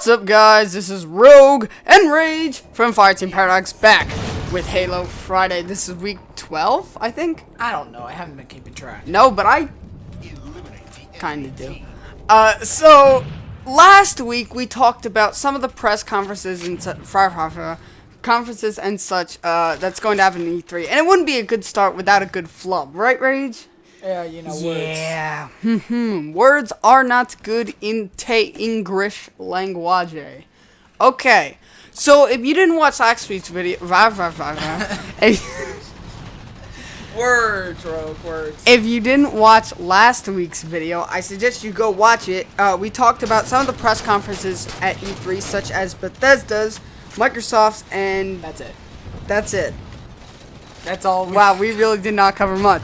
What's up, guys? This is Rogue and Rage from Fireteam Paradox back with Halo Friday. This is week 12, I think? I don't know. I haven't been keeping track. No, but I kind of do. So, last week we talked about some of the press conferences and conferences and such that's going to happen in E3. And it wouldn't be a good start without a good flub, right, Rage? Yeah, you know, Yeah. Words are not good in English language. Okay. So if you didn't watch last week's video, words, Rogue, words. if you didn't watch last week's video, I suggest you go watch it. We talked about some of the press conferences at E3, such as Bethesda's, Microsoft's, and That's it. that's it. That's all. Wow, we really did not cover much.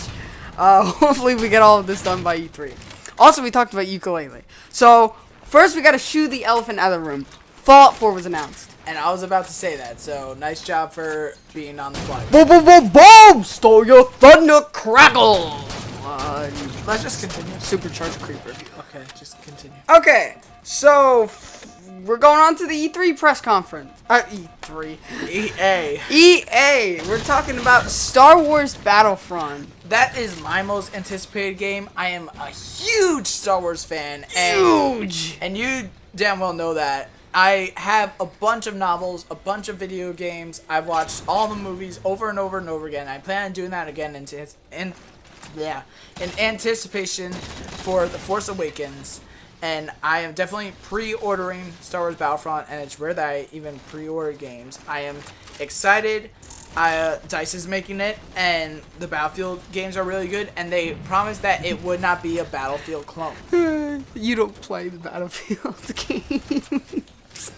Hopefully we get all of this done by E3. Also, we talked about ukulele. So, first we gotta shoo the elephant out of the room. Fallout 4 was announced. And I was about to say that, so nice job for being on the fly. Boom, boom, boom, boom! Stole your thunder crackle! Let's just continue. Supercharged creeper. Okay, just continue. Okay, so we're going on to the E3 press conference. E3. EA. EA! We're talking about Star Wars Battlefront. That is my most anticipated game. I am a huge Star Wars fan. And, Huge! And you damn well know that. I have a bunch of novels, a bunch of video games. I've watched all the movies over and over and over again. I plan on doing that again in anticipation for The Force Awakens. And I am definitely pre-ordering Star Wars Battlefront, and it's rare that I even pre-order games. I am excited. DICE is making it, and the Battlefield games are really good, and they promised that it would not be a Battlefield clone. You don't play the Battlefield games.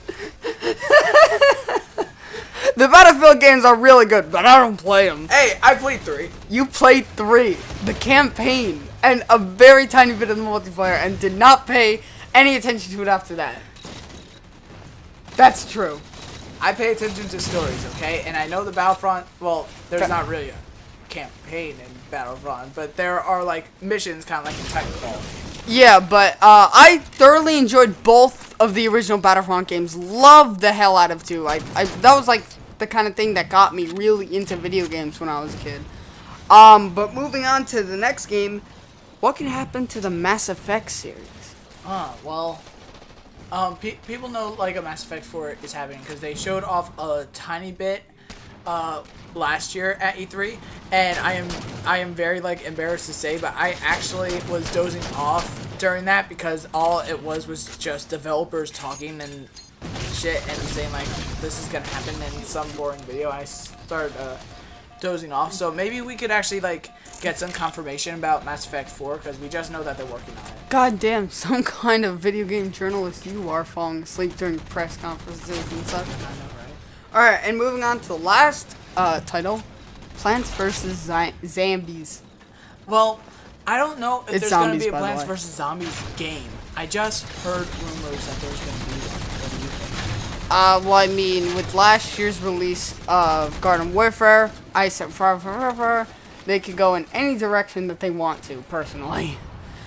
The Battlefield games are really good, but I don't play them. Hey, I played 3. You played 3, the campaign, and a very tiny bit of the multiplayer, and did not pay any attention to it after that. That's true. I pay attention to stories, okay? And I know the Battlefront, well, there's not really a campaign in Battlefront, but there are, like, missions kind of like in Titanfall. Yeah, but I thoroughly enjoyed both of the original Battlefront games. Loved the hell out of 2. That was, like, the kind of thing that got me really into video games when I was a kid. But moving on to the next game, what can happen to the Mass Effect series? Well, people know, like, a Mass Effect 4 is happening because they showed off a tiny bit last year at E3, and I am very, like, embarrassed to say, but I actually was dozing off during that because all it was just developers talking and shit and saying, like, this is gonna happen in some boring video. I started dozing off, so maybe we could actually, like, get some confirmation about Mass Effect 4 because we just know that they're working on it. God damn, some kind of video game journalist you are, falling asleep during press conferences and such. I know, right? Alright, and moving on to the last title, Plants vs. Zombies. Well, I don't know if It's there's going to zombies, be a by the Plants way. vs. Zombies game. I just heard rumors that there's going to be one. What do you think? Well, I mean, with last year's release of Garden Warfare, I said forever, they could go in any direction that they want to, personally.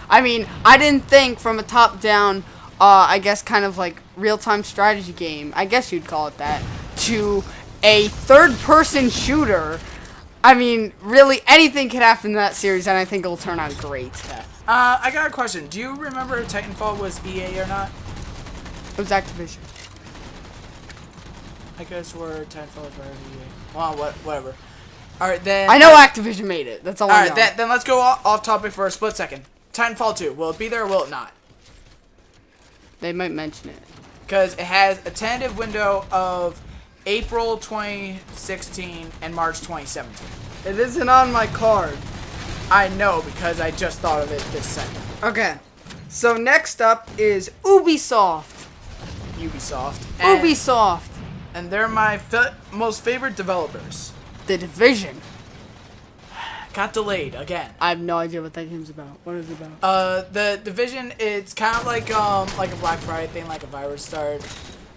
I mean, I didn't think from a top-down, I guess kind of like real-time strategy game, I guess you'd call it that, to a third-person shooter. I mean, really, anything could happen in that series, and I think it'll turn out great. Yeah. I got a question. Do you remember if Titanfall was EA or not? It was Activision. I guess where Titanfall was EA. Well, whatever. Alright, then... I know Activision made it. That's all I know. Alright, then let's go off topic for a split second. Titanfall 2. Will it be there or will it not? They might mention it. Because it has a tentative window of April 2016 and March 2017. It isn't on my card. I know because I just thought of it this second. Okay. So next up is Ubisoft. Ubisoft. Ubisoft. And they're my most favorite developers. The Division. Got delayed again. I have no idea what that game's about. What is it about? The Division, it's kind of like a Black Friday thing, like a virus started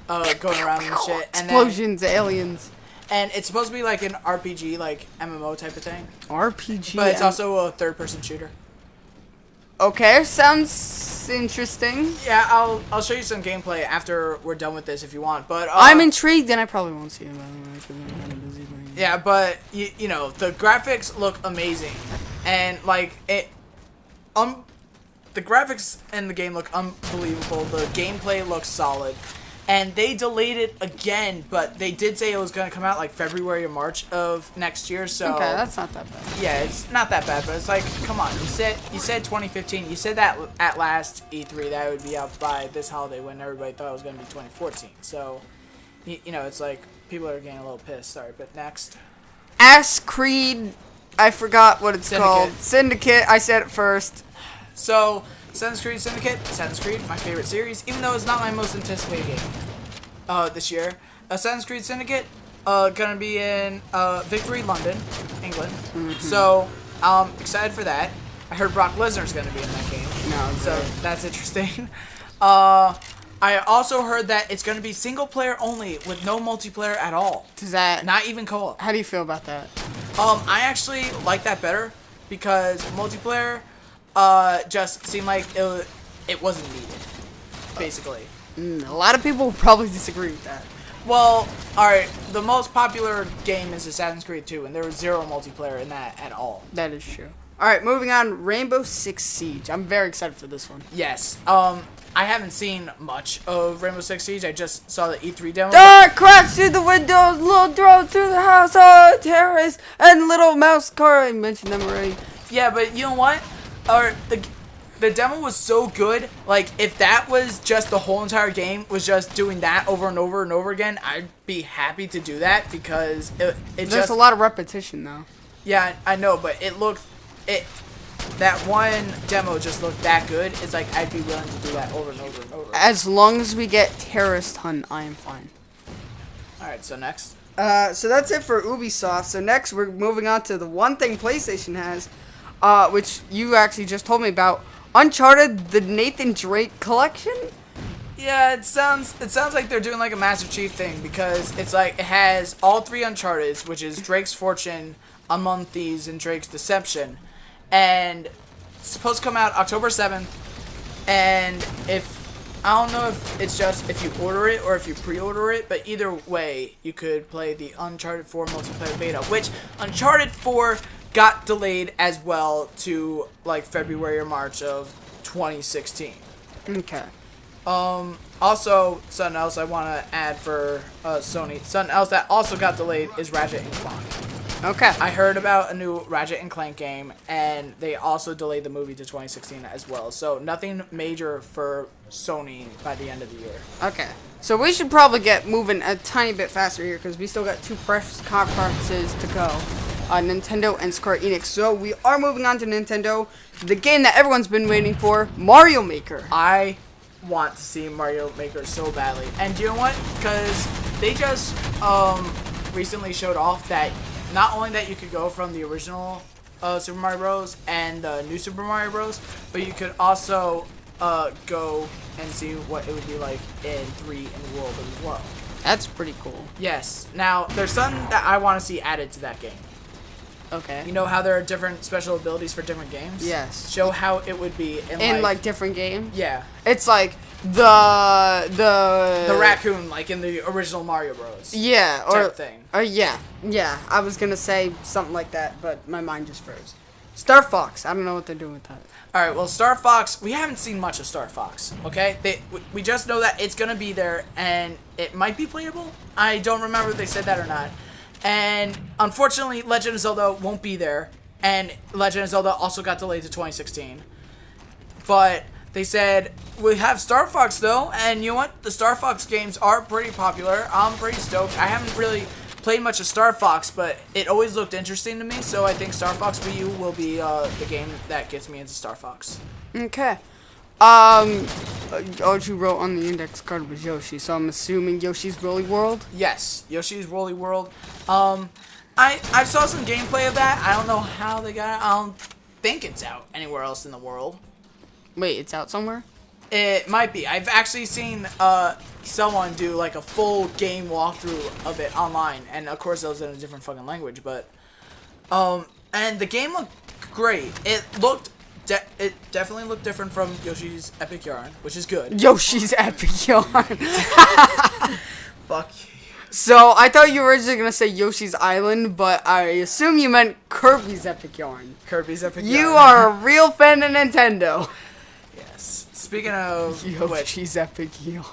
going around and shit. And Explosions, aliens. And it's supposed to be like an RPG, like MMO type of thing. RPG. But it's also a third-person shooter. Okay, sounds interesting. Yeah, I'll show you some gameplay after we're done with this if you want. But I'm intrigued, and I probably won't see it. By the way, 'cause I'm kinda busy, but yeah, but you know the graphics look amazing, and like the graphics in the game look unbelievable. The gameplay looks solid. And they delayed it again, but they did say it was going to come out like February or March of next year. So okay, that's not that bad. yeah, it's not that bad, but it's like, come on. You said 2015. You said that at last E3 that it would be out by this holiday when everybody thought it was going to be 2014. So you know, it's like people are getting a little pissed. Sorry, but next. Ass Creed, I forgot what it's Syndicate. called. Syndicate. I said it first. So Assassin's Creed Syndicate, Assassin's Creed, my favorite series, even though it's not my most anticipated game this year. Assassin's Creed Syndicate, gonna be in Victory, London, England. So I'm excited for that. I heard Brock Lesnar's gonna be in that game. No, So that's interesting. I also heard that it's gonna be single player only with no multiplayer at all. does that? Not even co-op. How do you feel about that? I actually like that better because multiplayer just seemed like it wasn't needed, basically. A lot of people will probably disagree with that. Well, alright, the most popular game is Assassin's Creed 2, and there was zero multiplayer in that at all. That is true. All right, moving on. Rainbow Six Siege. I'm very excited for this one. Yes, I haven't seen much of Rainbow Six Siege, I just saw the E3 demo. Crash through the windows, little throw through the house, terrorists, and little mouse car. I mentioned them already. Yeah, but you know what? The demo was so good. Like, if that was just the whole entire game was just doing that over and over and over again, I'd be happy to do that because it There's just a lot of repetition though. yeah, I know, but that one demo just looked that good. It's like I'd be willing to do that over and over and over. As long as we get terrorist hunt, I am fine. All right, so next. So that's it for Ubisoft. So next we're moving on to the one thing PlayStation has, which you actually just told me about. Uncharted, the Nathan Drake collection? Yeah, it sounds like they're doing like a Master Chief thing because it's like it has all three Uncharteds, which is Drake's Fortune, Among Thieves, and Drake's Deception, and it's supposed to come out October 7th. And I don't know if it's just if you order it or if you pre-order it, but either way, you could play the Uncharted 4 multiplayer beta, which Uncharted 4 got delayed as well to like February or March of 2016. Okay. Also, something else I want to add for Sony, something else that also got delayed is Ratchet and Clank. Okay. I heard about a new Ratchet and Clank game, and they also delayed the movie to 2016 as well. So nothing major for Sony by the end of the year. Okay. So we should probably get moving a tiny bit faster here because we still got two press conferences to go. Nintendo and Square Enix. So we are moving on to Nintendo, the game that everyone's been waiting for, Mario Maker. I want to see Mario Maker so badly. And you know what? Because they just recently showed off that not only that you could go from the original Super Mario Bros. And the new Super Mario Bros., but you could also go and see what it would be like in 3 in the world as well. That's pretty cool. Yes. Now, there's something that I want to see added to that game. Okay. You know how there are different special abilities for different games? Yes. Show how it would be In like different games? yeah. It's like the raccoon, like in the original Mario Bros. Yeah, or type thing. Yeah. I was gonna say something like that, but my mind just froze. Star Fox. I don't know what they're doing with that. All right. Well, Star Fox. We haven't seen much of Star Fox. Okay. We just know that it's gonna be there and it might be playable. I don't remember if they said that or not. And unfortunately, Legend of Zelda won't be there. And Legend of Zelda also got delayed to 2016. But they said, we have Star Fox though. And you know what? The Star Fox games are pretty popular. I'm pretty stoked. I haven't really played much of Star Fox, but it always looked interesting to me. So I think Star Fox Wii U will be the game that gets me into Star Fox. Okay. All you wrote on the index card was Yoshi, so I'm assuming Yoshi's Woolly World? Yes, Yoshi's Woolly World. I saw some gameplay of that. I don't know how they got it. I don't think it's out anywhere else in the world. Wait, it's out somewhere? It might be. I've actually seen someone do like a full game walkthrough of it online, and of course it was in a different fucking language. But and the game looked great. It looked it definitely looked different from Yoshi's Epic Yarn, which is good. Yoshi's Epic Yarn. Fuck. So, I thought you were originally going to say Yoshi's Island, but I assume you meant Kirby's Epic Yarn. Kirby's Epic Yarn. You are a real fan of Nintendo. Yes. Speaking of which, Yoshi's Epic Yarn.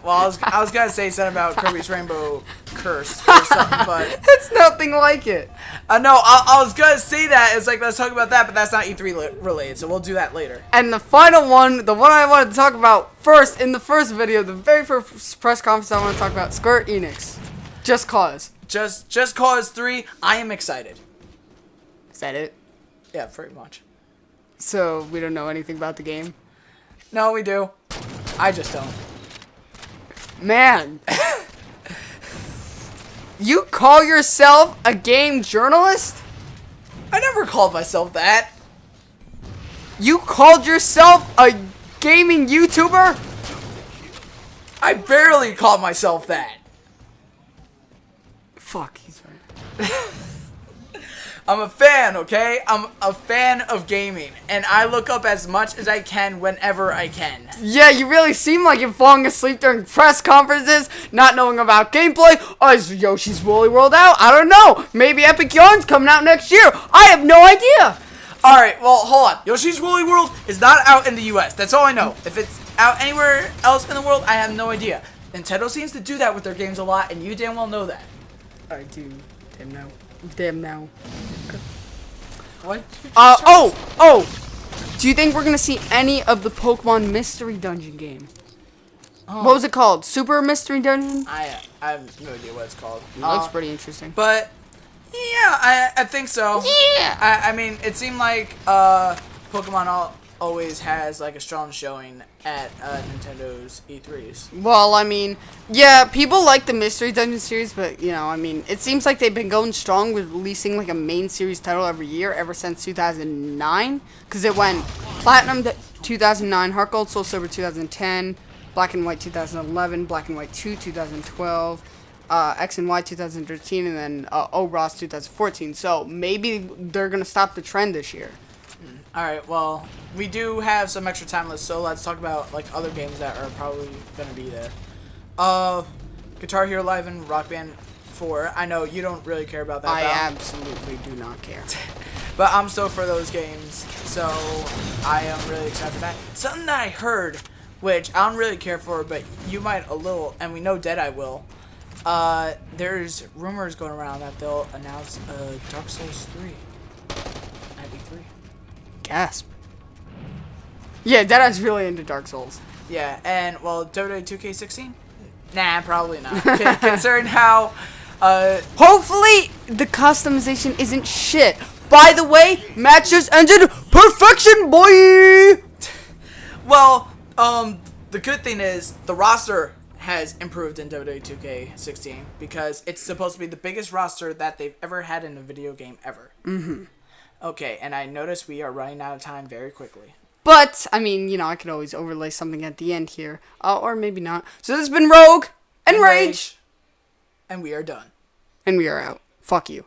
well, I was gonna say something about Kirby's Rainbow Curse or something, but It's nothing like it. no, I was gonna say that. It's like let's talk about that, but that's not E3 related, so we'll do that later. And the final one, the one I wanted to talk about first, in the first video, the very first press conference I want to talk about, Square Enix. Just Cause. Just Cause 3. I am excited. Is that it? Yeah, pretty much. So, we don't know anything about the game? No, we do. I just don't. Man. You call yourself a game journalist? I never called myself that. You called yourself a gaming YouTuber? I barely called myself that. Fuck, he's right. I'm a fan, okay? I'm a fan of gaming, and I look up as much as I can whenever I can. Yeah, you really seem like you're falling asleep during press conferences, not knowing about gameplay. Oh, is Yoshi's Woolly World out? I don't know. Maybe Epic Yarn's coming out next year. I have no idea. Alright, well, hold on. Yoshi's Woolly World is not out in the US. That's all I know. If it's out anywhere else in the world, I have no idea. Nintendo seems to do that with their games a lot, and you damn well know that. I do. Damn now. What? Do you think we're gonna see any of the Pokemon Mystery Dungeon game? Oh. What was it called? Super Mystery Dungeon? I have no idea what it's called. It looks pretty interesting. But, yeah, I think so. Yeah! I mean, it seemed like Pokemon always has like a strong showing at Nintendo's E3s. Well, I mean, yeah, people like the Mystery Dungeon series, but, you know, I mean, it seems like they've been going strong with releasing, like, a main series title every year ever since 2009, because it went Platinum 2009, Heart Gold, Soul Silver 2010, Black and White 2011, Black and White 2 2012, X and Y 2013, and then Ross 2014, so maybe they're going to stop the trend this year. Alright, well, we do have some extra time left, so let's talk about like other games that are probably gonna be there. Guitar Hero Live and Rock Band 4. I know you don't really care about that. I absolutely do not care. But I'm stoked for those games, so I am really excited for that. Something that I heard, which I don't really care for, but you might a little, and we know Deadeye will. There's rumors going around that they'll announce Dark Souls 3 at E3. Gasp. Yeah, Deadeye's really into Dark Souls. Yeah, and, well, WWE 2K16? Nah, probably not. Considering how, Hopefully, the customization isn't shit. By the way, match just ended. Perfection, boy! well, the good thing is, the roster has improved in WWE 2K16, because it's supposed to be the biggest roster that they've ever had in a video game ever. Mm-hmm. Okay, and I notice we are running out of time very quickly. But, I mean, you know, I could always overlay something at the end here. Or maybe not. So this has been Rogue and Rage. And we are done. And we are out. Fuck you.